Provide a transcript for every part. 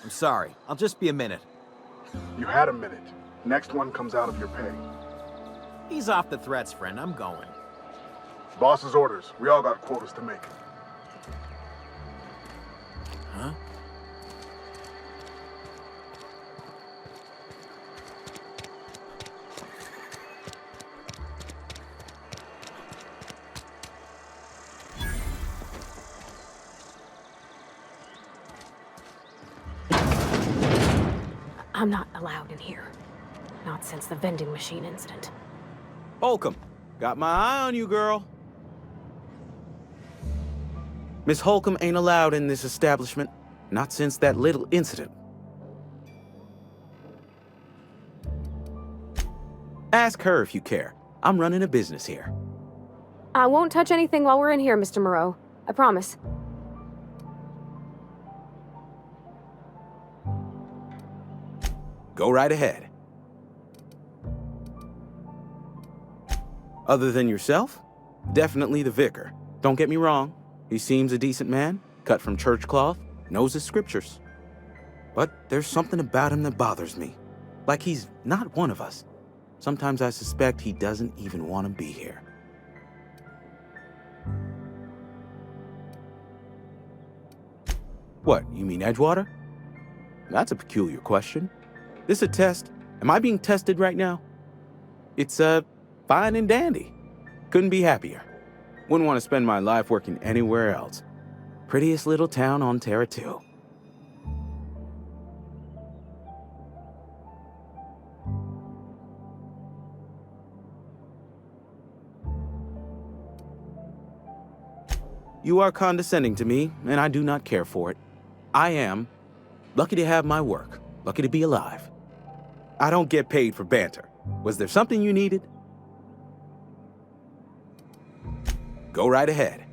I'm sorry. I'll just be a minute. You had a minute. Next one comes out of your pay. Ease off the threats, friend. I'm going. Boss's orders. We all got quotas to make. Huh? I'm not allowed in here. Not since the vending machine incident. Holcomb, got my eye on you, girl. Miss Holcomb ain't allowed in this establishment. Not since that little incident. Ask her if you care. I'm running a business here. I won't touch anything while we're in here, Mr. Moreau. I promise. Go right ahead. Other than yourself, definitely the vicar. Don't get me wrong. He seems a decent man, cut from church cloth, knows his scriptures. But there's something about him that bothers me. Like he's not one of us. Sometimes I suspect he doesn't even want to be here. What, you mean Edgewater? That's a peculiar question. This a test? Am I being tested right now? It's, fine and dandy. Couldn't be happier. Wouldn't want to spend my life working anywhere else. Prettiest little town on Terra 2. You are condescending to me, and I do not care for it. I am lucky to have my work, lucky to be alive. I don't get paid for banter. Was there something you needed? Go right ahead.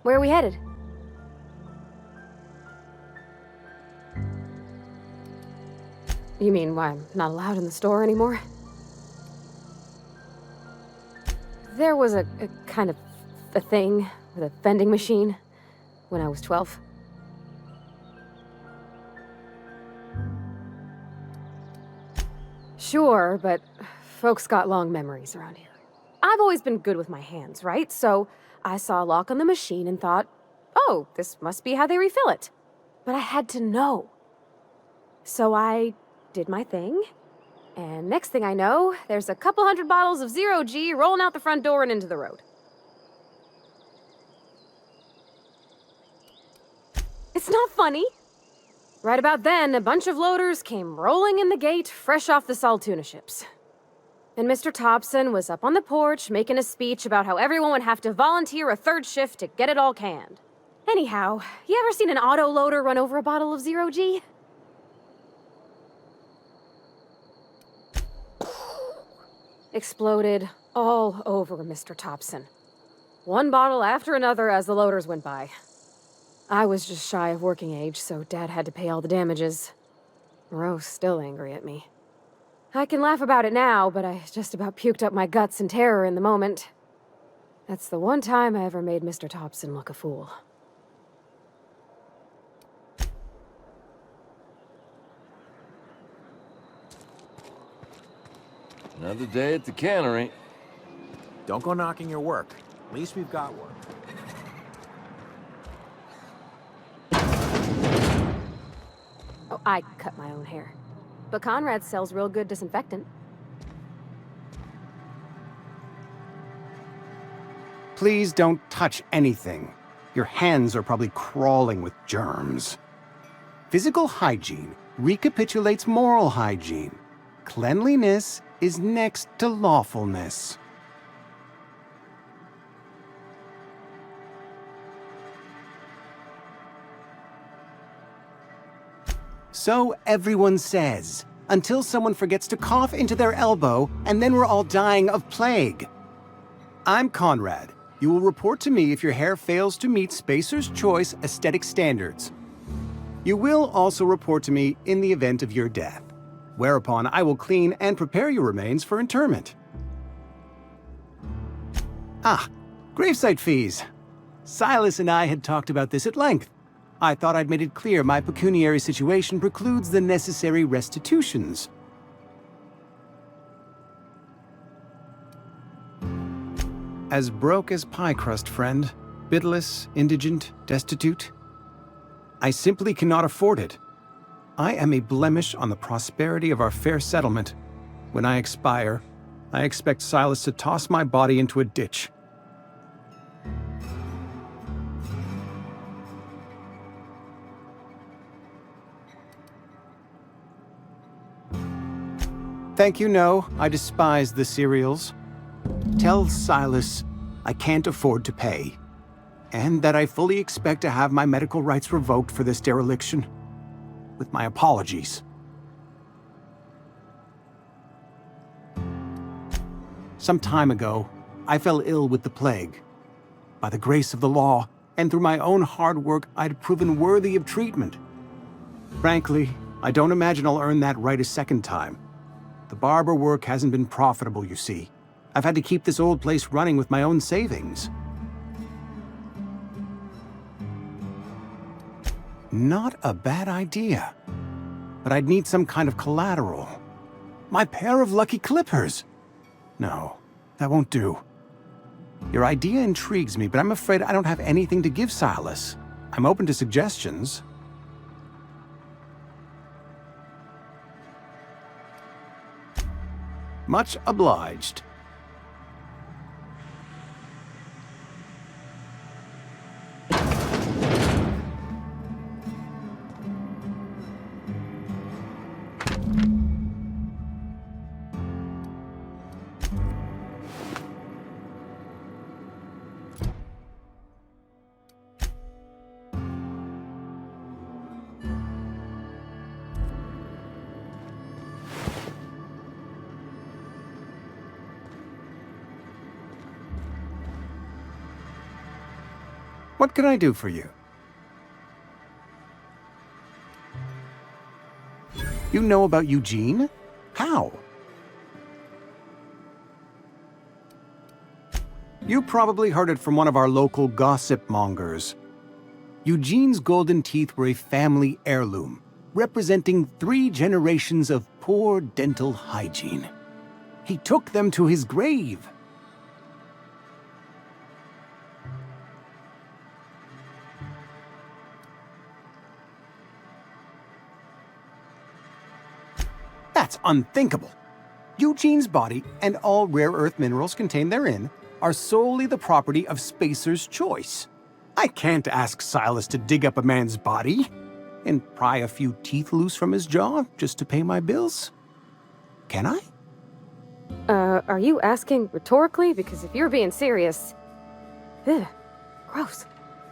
Where are we headed? You mean why I'm not allowed in the store anymore? There was a kind of a thing with a vending machine when I was 12. Sure, but folks got long memories around here. I've always been good with my hands, right? So I saw a lock on the machine and thought, oh, this must be how they refill it. But I had to know. So I did my thing, and next thing I know, there's a couple hundred bottles of 0G rolling out the front door and into the road. It's not funny. Right about then, a bunch of loaders came rolling in the gate, fresh off the salt tuna ships. And Mr. Thompson was up on the porch making a speech about how everyone would have to volunteer a third shift to get it all canned. Anyhow, you ever seen an auto loader run over a bottle of 0G? Exploded all over Mr. Thompson. One bottle after another as the loaders went by. I was just shy of working age, so Dad had to pay all the damages. Moreau's still angry at me. I can laugh about it now, but I just about puked up my guts in terror in the moment. That's the one time I ever made Mr. Thompson look a fool. Another day at the cannery. Don't go knocking your work. At least we've got work. Oh, I cut my own hair. But Conrad sells real good disinfectant. Please don't touch anything. Your hands are probably crawling with germs. Physical hygiene recapitulates moral hygiene. Cleanliness is next to lawfulness. So everyone says, until someone forgets to cough into their elbow, and then we're all dying of plague. I'm Conrad, You will report to me if your hair fails to meet Spacer's Choice aesthetic standards. You will also report to me in the event of your death, whereupon I will clean and prepare your remains for interment. Ah, gravesite fees. Silas and I had talked about this at length. I thought I'd made it clear my pecuniary situation precludes the necessary restitutions. As broke as pie crust, friend. Bidless, indigent, destitute. I simply cannot afford it. I am a blemish on the prosperity of our fair settlement. When I expire, I expect Silas to toss my body into a ditch. Thank you, no. I despise the cereals. Tell Silas I can't afford to pay, and that I fully expect to have my medical rights revoked for this dereliction. With my apologies. Some time ago, I fell ill with the plague. By the grace of the law, and through my own hard work, I'd proven worthy of treatment. Frankly, I don't imagine I'll earn that right a second time. The barber work hasn't been profitable, you see. I've had to keep this old place running with my own savings. Not a bad idea. But I'd need some kind of collateral. My pair of lucky clippers! No, that won't do. Your idea intrigues me, but I'm afraid I don't have anything to give Silas. I'm open to suggestions. Much obliged. What can I do for you? You know about Eugene? How? You probably heard it from one of our local gossip mongers. Eugene's golden teeth were a family heirloom, representing 3 generations of poor dental hygiene. He took them to his grave. That's unthinkable. Eugene's body and all rare earth minerals contained therein are solely the property of Spacer's Choice. I can't ask Silas to dig up a man's body and pry a few teeth loose from his jaw just to pay my bills. Can I? Are you asking rhetorically? Because if you're being serious... Ugh, gross.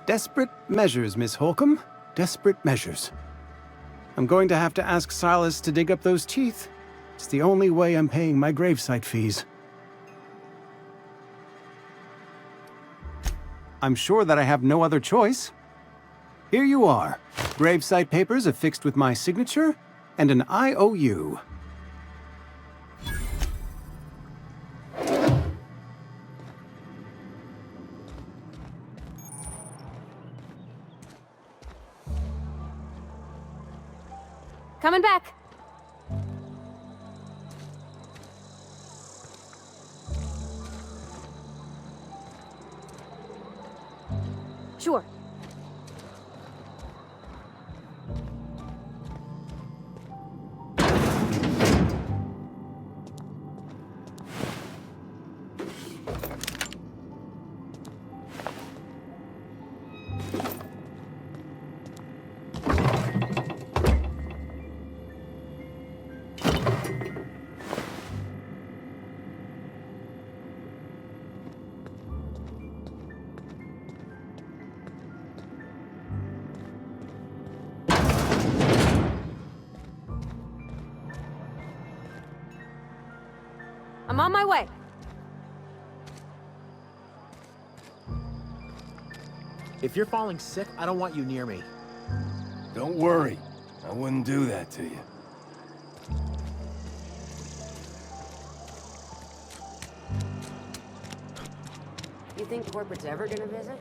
Desperate measures, Miss Holcomb. Desperate measures. I'm going to have to ask Silas to dig up those teeth. It's the only way I'm paying my gravesite fees. I'm sure that I have no other choice. Here you are. Gravesite papers affixed with my signature and an IOU. Coming back. Sure. I'm on my way. If you're falling sick, I don't want you near me. Don't worry. I wouldn't do that to you. You think corporate's ever gonna visit?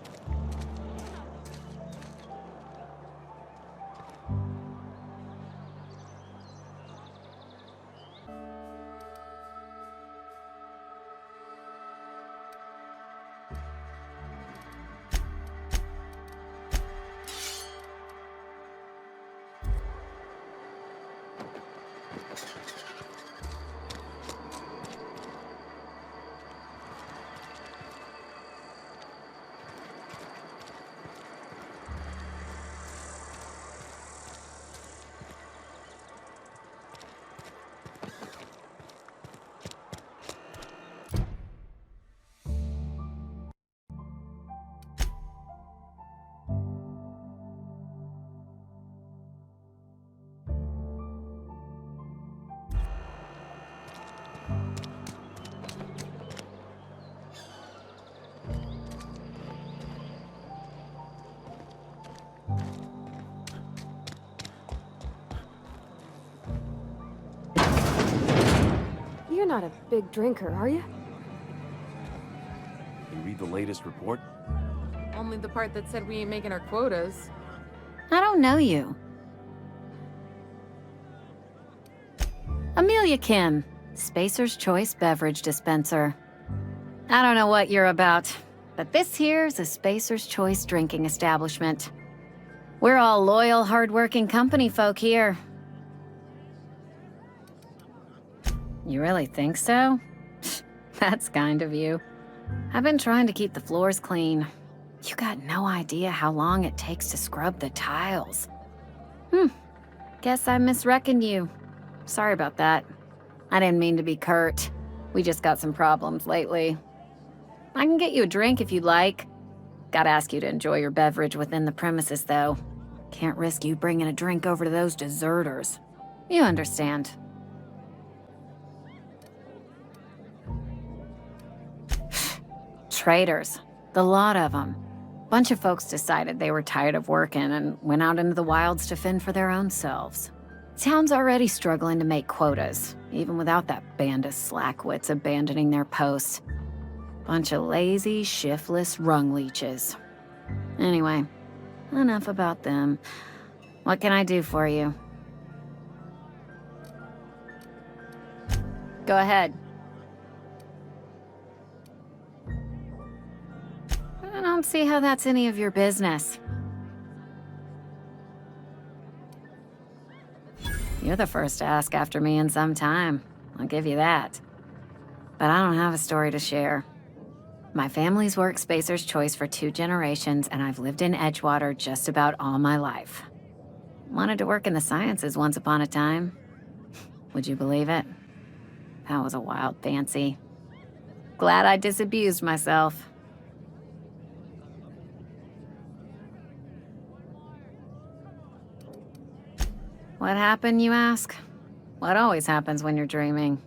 You're not a big drinker, are you? You read the latest report? Only the part that said we ain't making our quotas. I don't know you. Amelia Kim, Spacer's Choice Beverage Dispenser. I don't know what you're about, but this here's a Spacer's Choice drinking establishment. We're all loyal, hardworking company folk here. You really think so? That's kind of you. I've been trying to keep the floors clean. You got no idea how long it takes to scrub the tiles. Guess I misreckoned you. Sorry about that. I didn't mean to be curt. We just got some problems lately. I can get you a drink if you'd like. Gotta ask you to enjoy your beverage within the premises, though. Can't risk you bringing a drink over to those deserters. You understand. Traitors. The lot of them. Bunch of folks decided they were tired of working and went out into the wilds to fend for their own selves. Town's already struggling to make quotas, even without that band of slackwits abandoning their posts. Bunch of lazy, shiftless rung leeches. Anyway, enough about them. What can I do for you? Go ahead. I don't see how that's any of your business. You're the first to ask after me in some time. I'll give you that. But I don't have a story to share. My family's worked Spacer's Choice for 2 generations, and I've lived in Edgewater just about all my life. Wanted to work in the sciences once upon a time. Would you believe it? That was a wild fancy. Glad I disabused myself. What happened, you ask? What always happens when you're dreaming?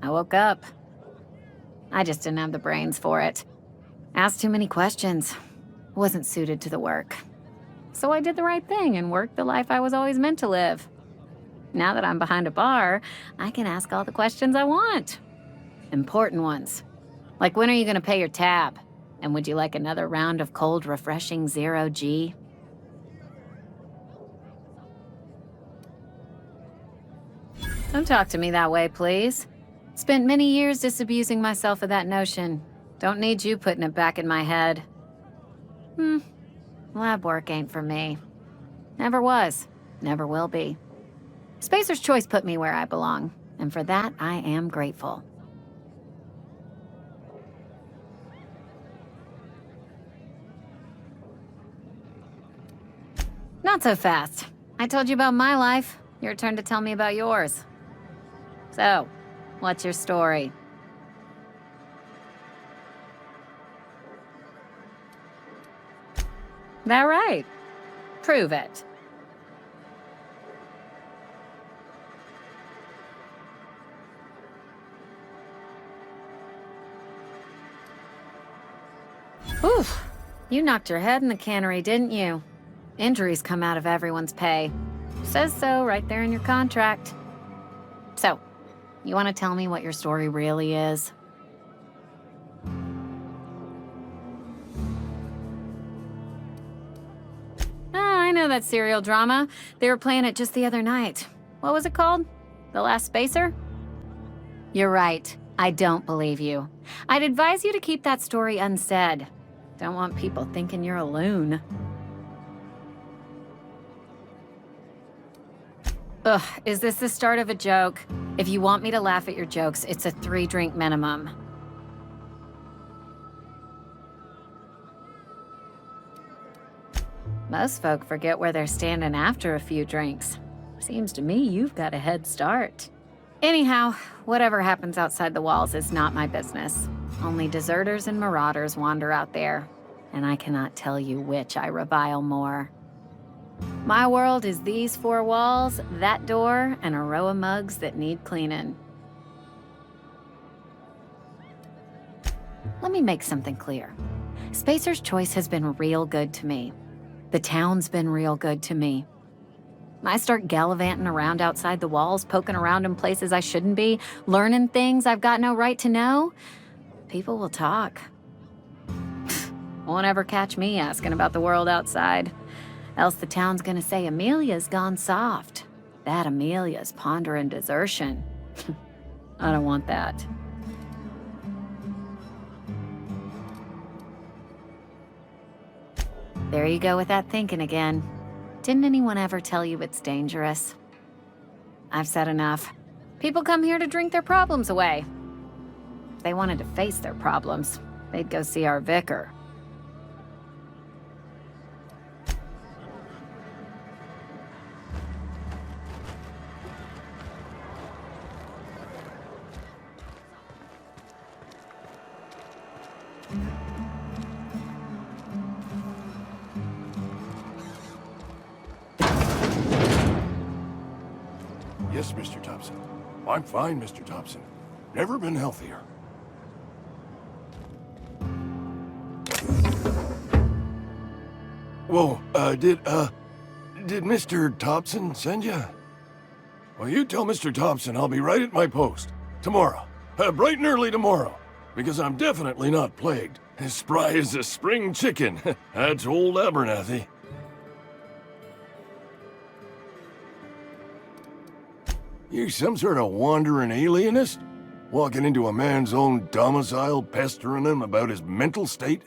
I woke up. I just didn't have the brains for it. Asked too many questions. Wasn't suited to the work. So I did the right thing and worked the life I was always meant to live. Now that I'm behind a bar, I can ask all the questions I want. Important ones. Like, when are you gonna pay your tab? And would you like another round of cold, refreshing 0G? Don't talk to me that way, please. Spent many years disabusing myself of that notion. Don't need you putting it back in my head. Lab work ain't for me. Never was. Never will be. Spacer's Choice put me where I belong, and for that, I am grateful. Not so fast. I told you about my life. Your turn to tell me about yours. So, what's your story? That right? Prove it. Oof. You knocked your head in the cannery, didn't you? Injuries come out of everyone's pay. Says so right there in your contract. So, you want to tell me what your story really is? I know that serial drama. They were playing it just the other night. What was it called? The Last Spacer? You're right. I don't believe you. I'd advise you to keep that story unsaid. Don't want people thinking you're a loon. Ugh, is this the start of a joke? If you want me to laugh at your jokes, it's a 3-drink minimum. Most folk forget where they're standing after a few drinks. Seems to me you've got a head start. Anyhow, whatever happens outside the walls is not my business. Only deserters and marauders wander out there, and I cannot tell you which I revile more. My world is these 4 walls, that door, and a row of mugs that need cleaning. Let me make something clear. Spacer's Choice has been real good to me. The town's been real good to me. I start gallivanting around outside the walls, poking around in places I shouldn't be, learning things I've got no right to know. People will talk. Won't ever catch me asking about the world outside. Else the town's gonna say Amelia's gone soft. That Amelia's pondering desertion. I don't want that. There you go with that thinking again. Didn't anyone ever tell you it's dangerous? I've said enough. People come here to drink their problems away. If they wanted to face their problems, they'd go see our vicar. Yes, Mr. Thompson. I'm fine, Mr. Thompson. Never been healthier. Whoa, did Mr. Thompson send you? Well, you tell Mr. Thompson I'll be right at my post. Tomorrow. Bright and early tomorrow. Because I'm definitely not plagued. As spry as a spring chicken. That's old Abernathy. You some sort of wandering alienist? Walking into a man's own domicile, pestering him about his mental state?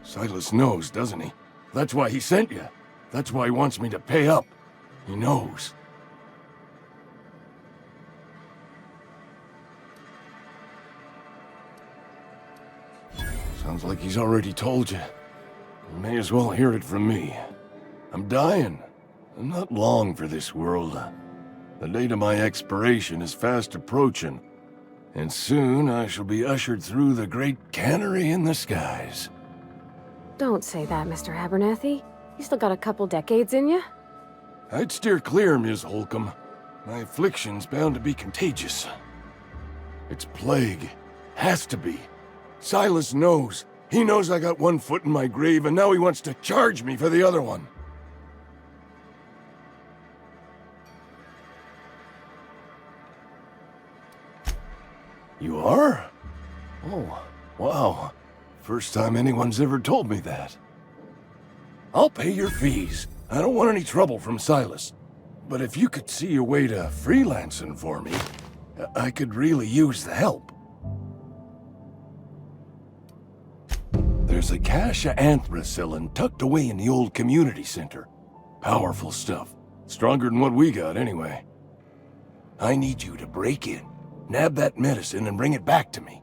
Silas knows, doesn't he? That's why he sent you. That's why he wants me to pay up. He knows. Sounds like he's already told you. You may as well hear it from me. I'm dying. I'm not long for this world. The date of my expiration is fast approaching, and soon I shall be ushered through the great cannery in the skies. Don't say that, Mr. Abernathy. You still got a couple decades in you. I'd steer clear, Ms. Holcomb. My affliction's bound to be contagious. It's plague. Has to be. Silas knows. He knows I got one foot in my grave, and now he wants to charge me for the other one. You are? Oh, wow. First time anyone's ever told me that. I'll pay your fees. I don't want any trouble from Silas. But if you could see your way to freelancing for me, I could really use the help. There's a cache of anthracillin tucked away in the old community center. Powerful stuff. Stronger than what we got, anyway. I need you to break in, nab that medicine, and bring it back to me.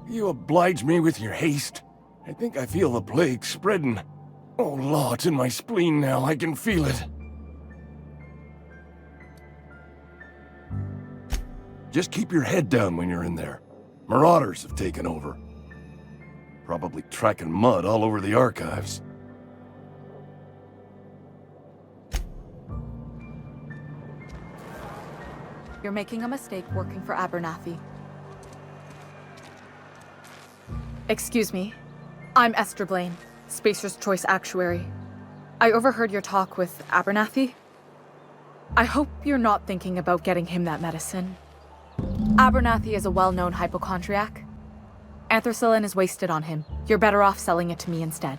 You oblige me with your haste. I think I feel the plague spreading. Oh, law, it's in my spleen now. I can feel it. Just keep your head down when you're in there. Marauders have taken over. Probably tracking mud all over the archives. You're making a mistake working for Abernathy. Excuse me. I'm Esther Blaine, Spacer's Choice Actuary. I overheard your talk with Abernathy. I hope you're not thinking about getting him that medicine. Abernathy is a well-known hypochondriac. Anthracillin is wasted on him. You're better off selling it to me instead.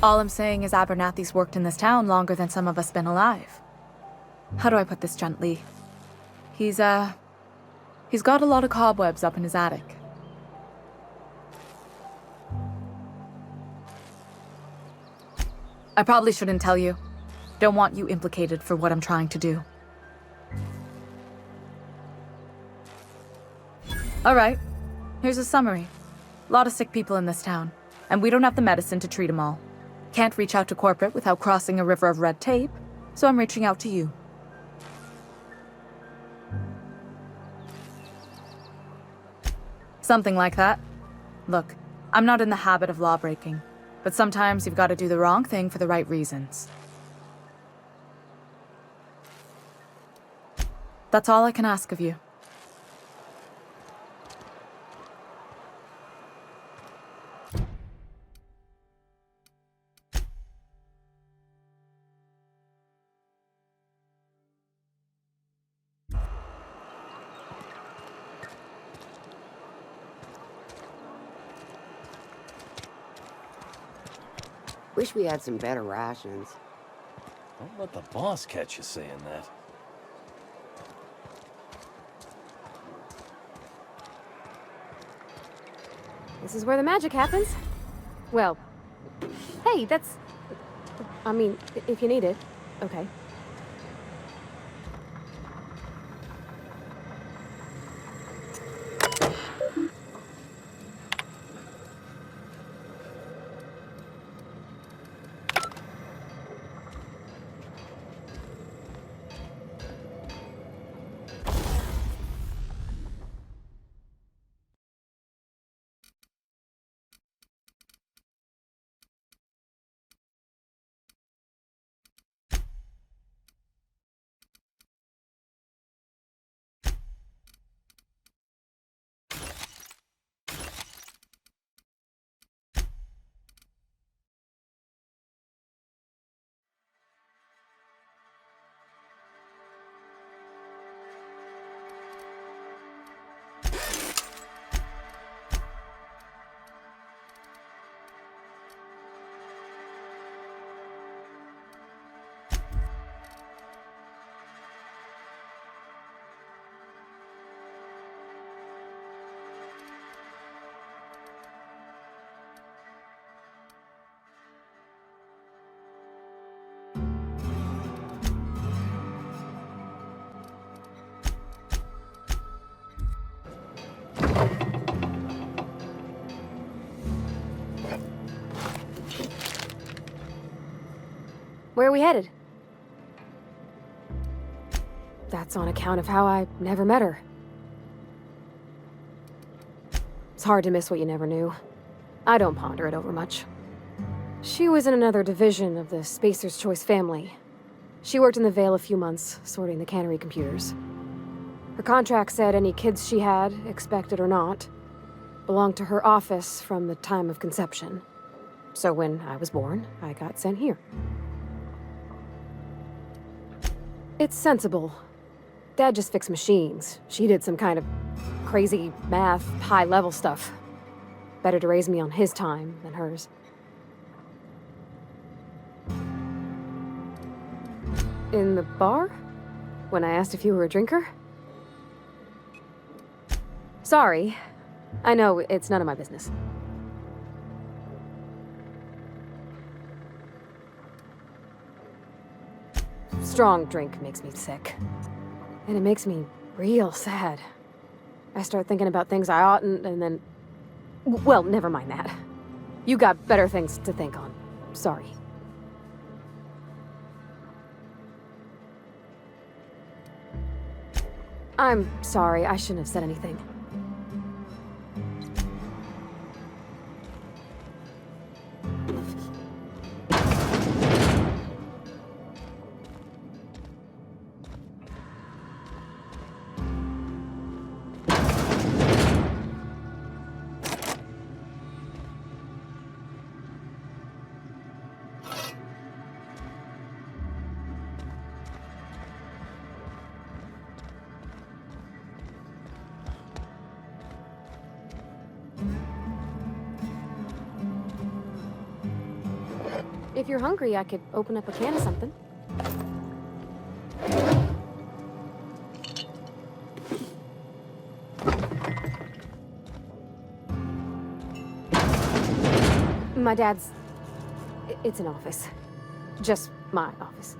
All I'm saying is Abernathy's worked in this town longer than some of us been alive. How do I put this gently? He's got a lot of cobwebs up in his attic. I probably shouldn't tell you. Don't want you implicated for what I'm trying to do. Alright, here's a summary. A lot of sick people in this town, and we don't have the medicine to treat them all. Can't reach out to corporate without crossing a river of red tape, so I'm reaching out to you. Something like that. Look, I'm not in the habit of law-breaking, but sometimes you've got to do the wrong thing for the right reasons. That's all I can ask of you. Wish we had some better rations. Don't let the boss catch you saying that. This is where the magic happens. Well, hey, that's... I mean, if you need it, okay. Where are we headed? That's on account of how I never met her. It's hard to miss what you never knew. I don't ponder it over much. She was in another division of the Spacer's Choice family. She worked in the Vale a few months, sorting the cannery computers. Her contract said any kids she had, expected or not, belonged to her office from the time of conception. So when I was born, I got sent here. It's sensible. Dad just fixed machines. She did some kind of crazy math, high-level stuff. Better to raise me on his time than hers. In the bar? When I asked if you were a drinker? Sorry. I know, it's none of my business. Strong drink makes me sick. And it makes me real sad. I start thinking about things I oughtn't, and then... Well, never mind that. You got better things to think on. Sorry. I'm sorry, I shouldn't have said anything. If you're hungry, I could open up a can of something. My dad's... It's an office. Just my office.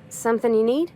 Something you need?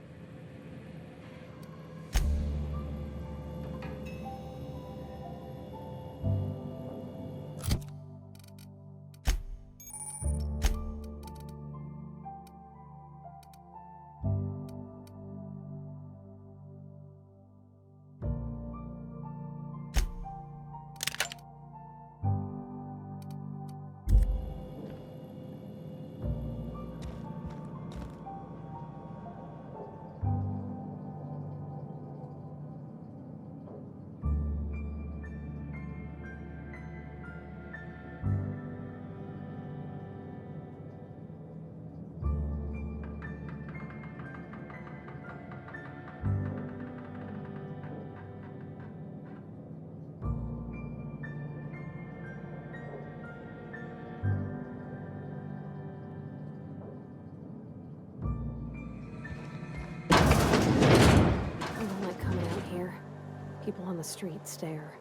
People on the street stare.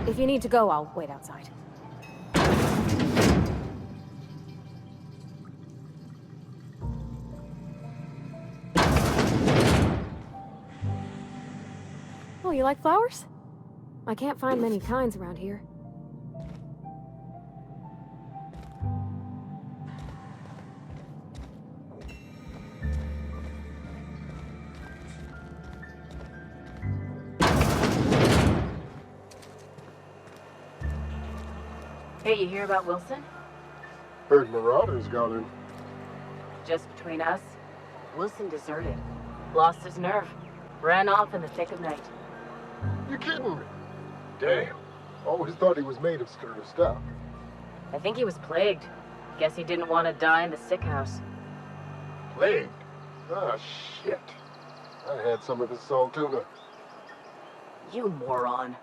If you need to go, I'll wait outside. Oh, you like flowers? I can't find many kinds around here. Hey, you hear about Wilson? Heard Marauders got him. Just between us, Wilson deserted. Lost his nerve. Ran off in the thick of night. You kidding me? Damn. Always thought he was made of stir stuff. I think he was plagued. Guess he didn't want to die in the sick house. Plagued? Ah, shit. I had some of his salt tuna. You moron.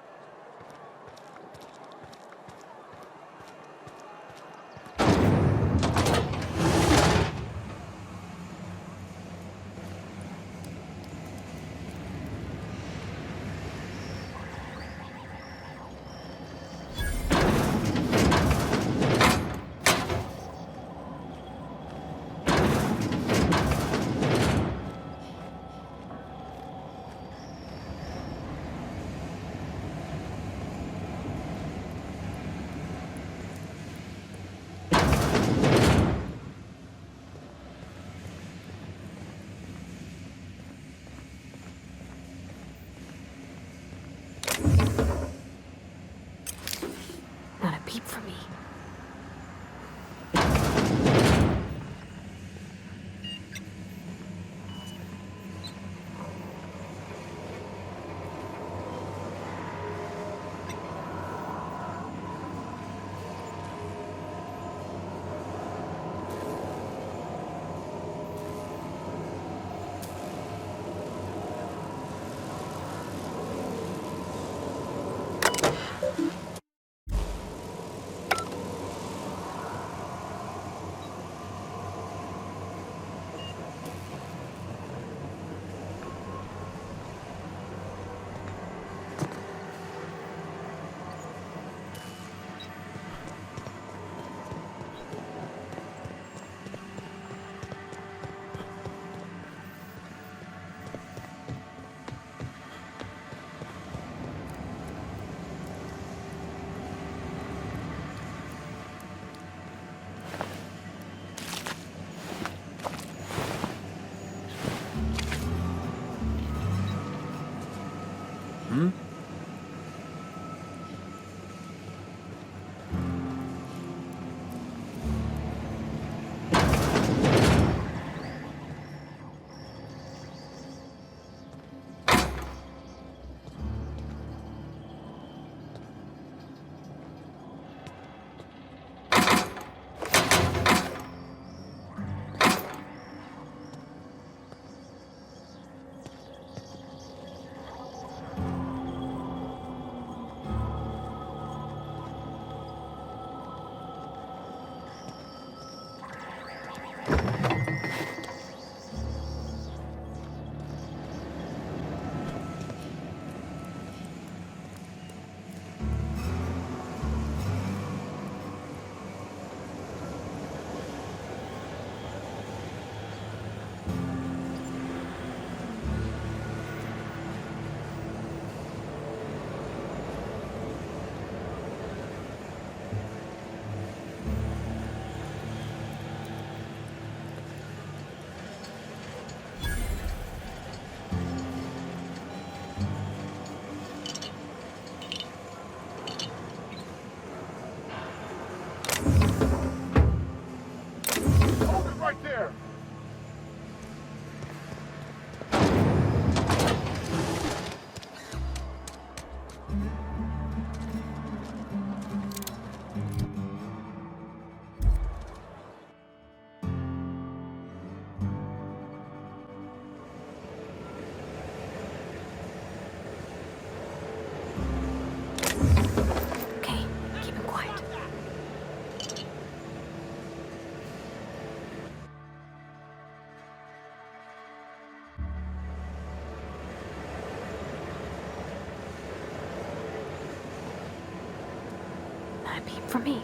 peep from me.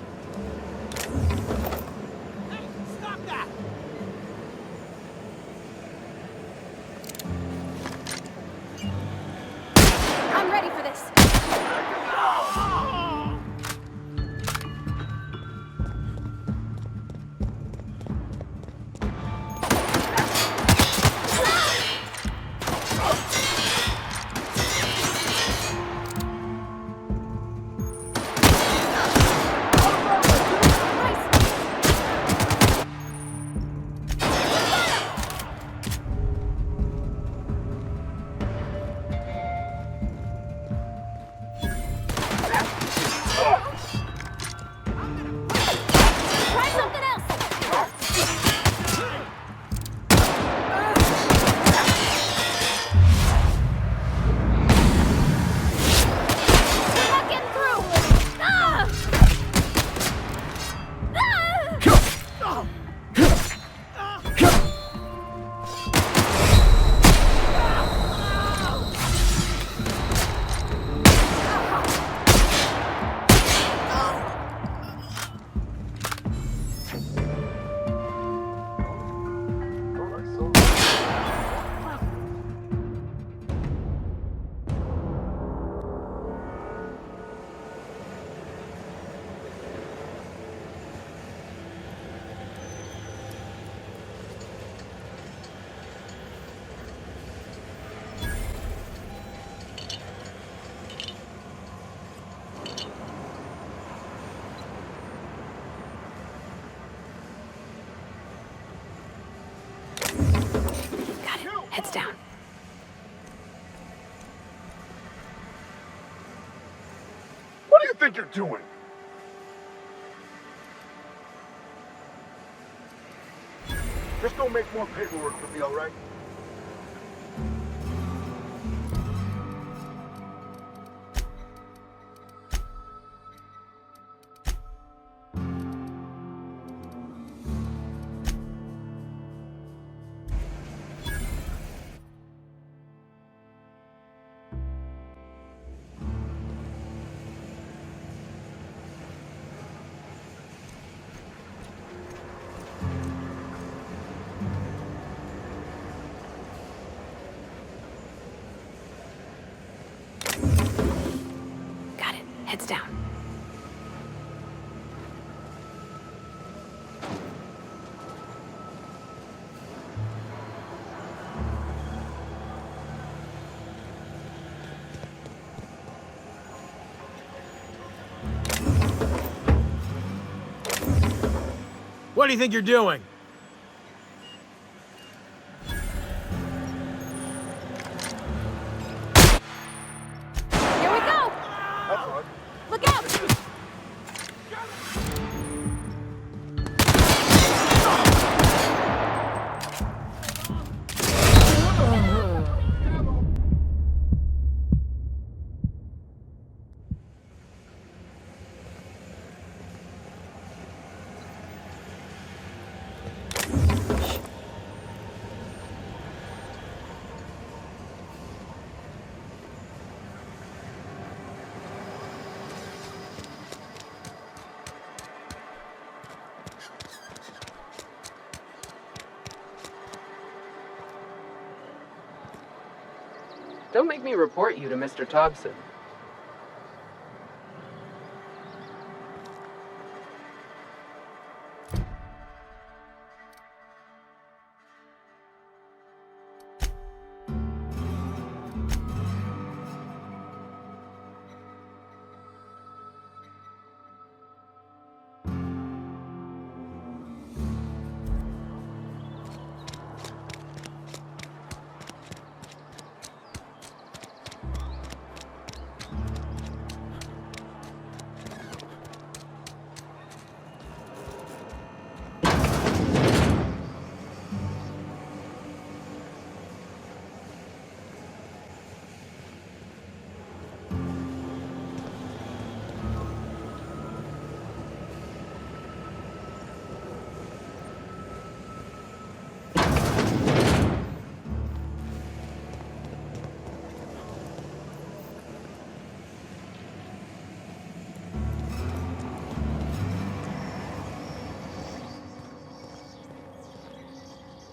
Stop that! I'm ready for this. Try something else. We're not getting through. Ah! Ah! Alright, so Got it. Heads down. what do you think you're doing? Just don't make more paperwork for me, alright? Got it. Heads down. What do you think you're doing? Here we go. That's all right. Look out. Don't make me report you to Mr. Thompson.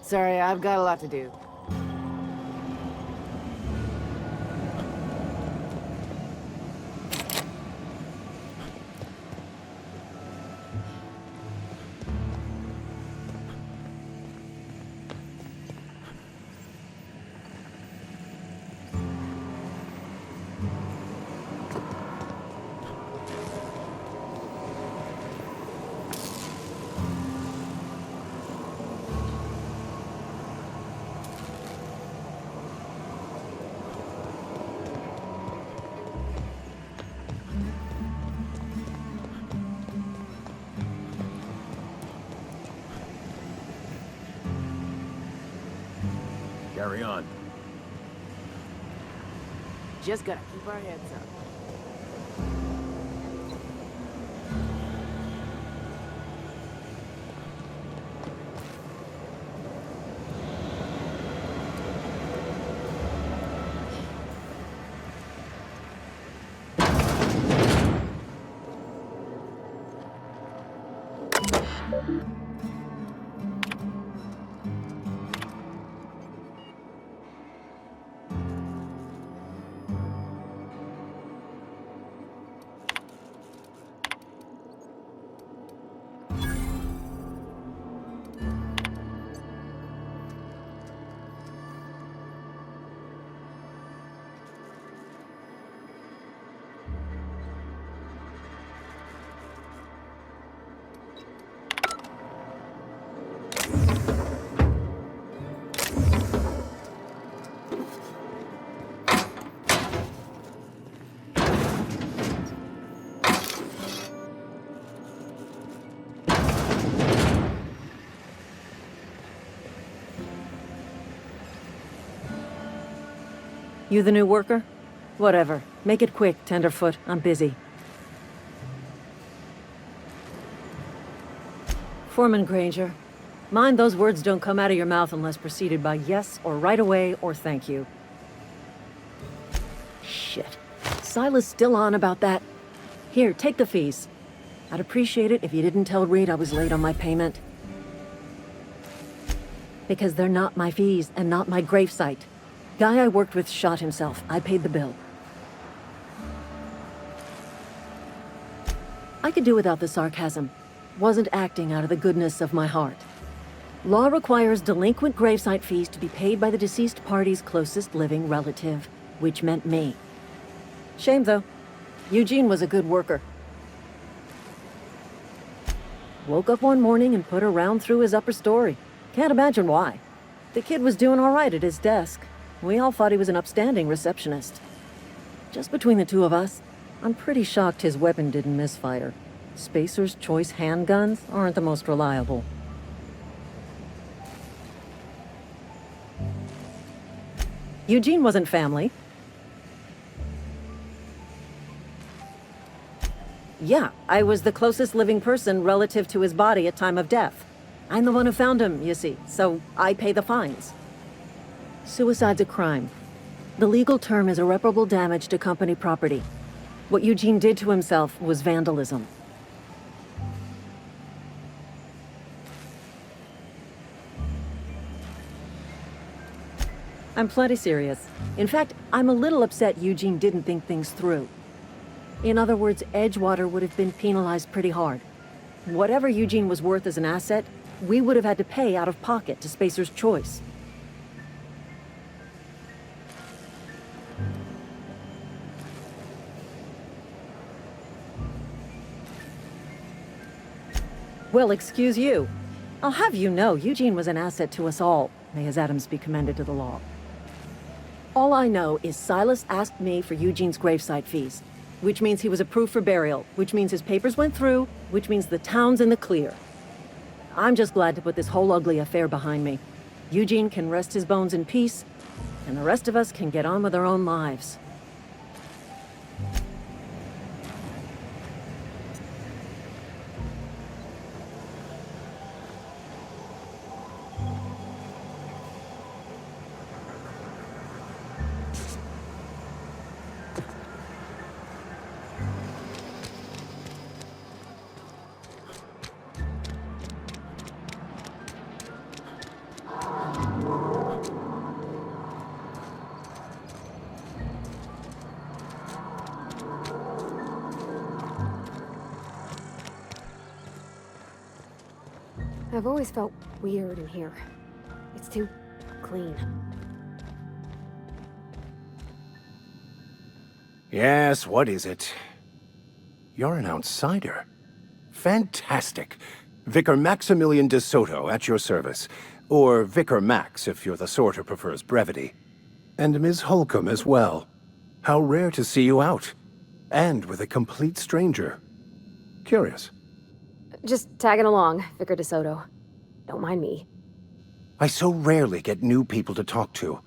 Sorry, I've got a lot to do. Carry on. Just gotta keep our heads up. You the new worker? Whatever. Make it quick, Tenderfoot. I'm busy. Foreman Granger. Mind those words don't come out of your mouth unless preceded by yes or right away or thank you. Shit. Silas still on about that. Here, take the fees. I'd appreciate it if you didn't tell Reed I was late on my payment. Because they're not my fees and not my gravesite. Guy I worked with shot himself. I paid the bill. I could do without the sarcasm. Wasn't acting out of the goodness of my heart. Law requires delinquent gravesite fees to be paid by the deceased party's closest living relative, which meant me. Shame, though. Eugene was a good worker. Woke up one morning and put a round through his upper story. Can't imagine why. The kid was doing all right at his desk. We all thought he was an upstanding receptionist. Just between the two of us, I'm pretty shocked his weapon didn't misfire. Spacer's Choice handguns aren't the most reliable. Eugene wasn't family. Yeah, I was the closest living person relative to his body at time of death. I'm the one who found him, you see, so I pay the fines. Suicide's a crime. The legal term is irreparable damage to company property. What Eugene did to himself was vandalism. I'm plenty serious. In fact, I'm a little upset Eugene didn't think things through. In other words, Edgewater would have been penalized pretty hard. Whatever Eugene was worth as an asset, we would have had to pay out of pocket to Spacer's Choice. Well, excuse you. I'll have you know, Eugene was an asset to us all. May his atoms be commended to the law. All I know is Silas asked me for Eugene's gravesite fees, which means he was approved for burial, which means his papers went through, which means the town's in the clear. I'm just glad to put this whole ugly affair behind me. Eugene can rest his bones in peace, and the rest of us can get on with our own lives. I've always felt weird in here. It's too clean. Yes, what is it? You're an outsider. Fantastic. Vicar Maximilian de Soto at your service. Or Vicar Max if you're the sort who prefers brevity. And Ms. Holcomb as well. How rare to see you out. And with a complete stranger. Curious. Just tagging along, Vicar DeSoto. Don't mind me. I so rarely get new people to talk to.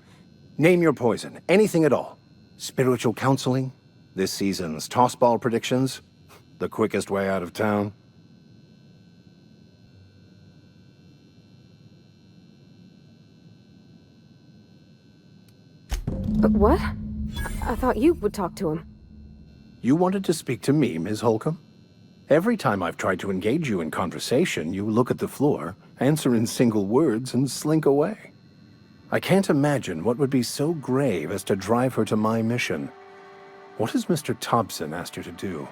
Name your poison, anything at all. Spiritual counseling? This season's tossball predictions? The quickest way out of town? But what? I thought you would talk to him. You wanted to speak to me, Ms. Holcomb? Every time I've tried to engage you in conversation, you look at the floor, answer in single words, and slink away. I can't imagine what would be so grave as to drive her to my mission. What has Mr. Thompson asked you to do?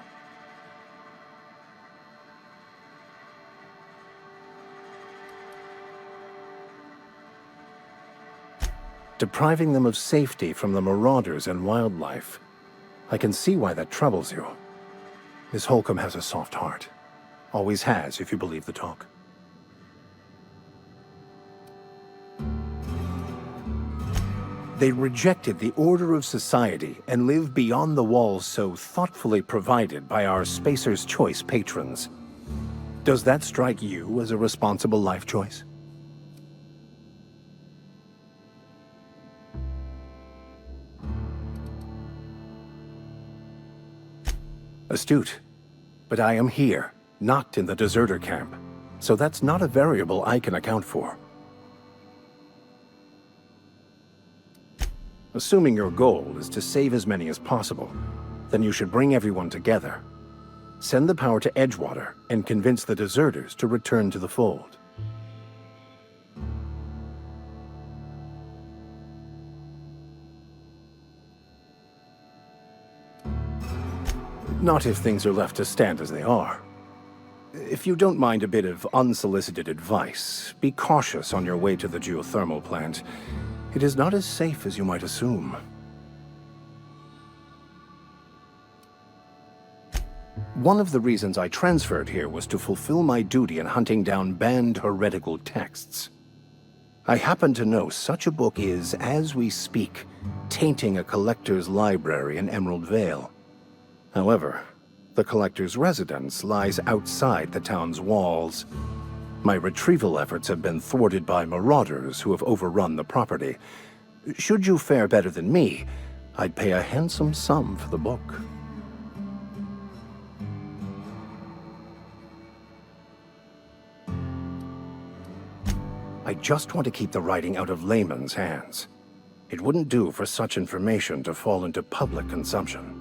Depriving them of safety from the marauders and wildlife. I can see why that troubles you. Miss Holcomb has a soft heart. Always has, if you believe the talk. They rejected the order of society and live beyond the walls so thoughtfully provided by our Spacer's Choice patrons. Does that strike you as a responsible life choice? Astute. But I am here, not in the deserter camp. So that's not a variable I can account for. Assuming your goal is to save as many as possible, then you should bring everyone together. Send the power to Edgewater and convince the deserters to return to the fold. Not if things are left to stand as they are. If you don't mind a bit of unsolicited advice, be cautious on your way to the geothermal plant. It is not as safe as you might assume. One of the reasons I transferred here was to fulfill my duty in hunting down banned heretical texts. I happen to know such a book is, as we speak, tainting a collector's library in Emerald Vale. However, the collector's residence lies outside the town's walls. My retrieval efforts have been thwarted by marauders who have overrun the property. Should you fare better than me, I'd pay a handsome sum for the book. I just want to keep the writing out of layman's hands. It wouldn't do for such information to fall into public consumption.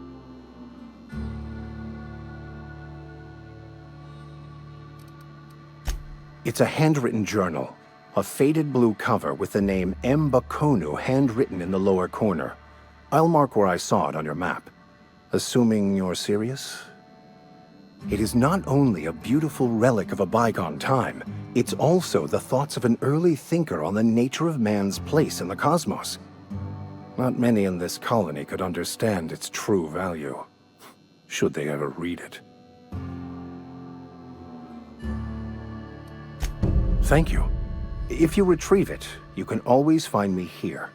It's a handwritten journal, a faded blue cover with the name M. Bakonu handwritten in the lower corner. I'll mark where I saw it on your map. Assuming you're serious? It is not only a beautiful relic of a bygone time, it's also the thoughts of an early thinker on the nature of man's place in the cosmos. Not many in this colony could understand its true value, should they ever read it. Thank you. If you retrieve it, you can always find me here.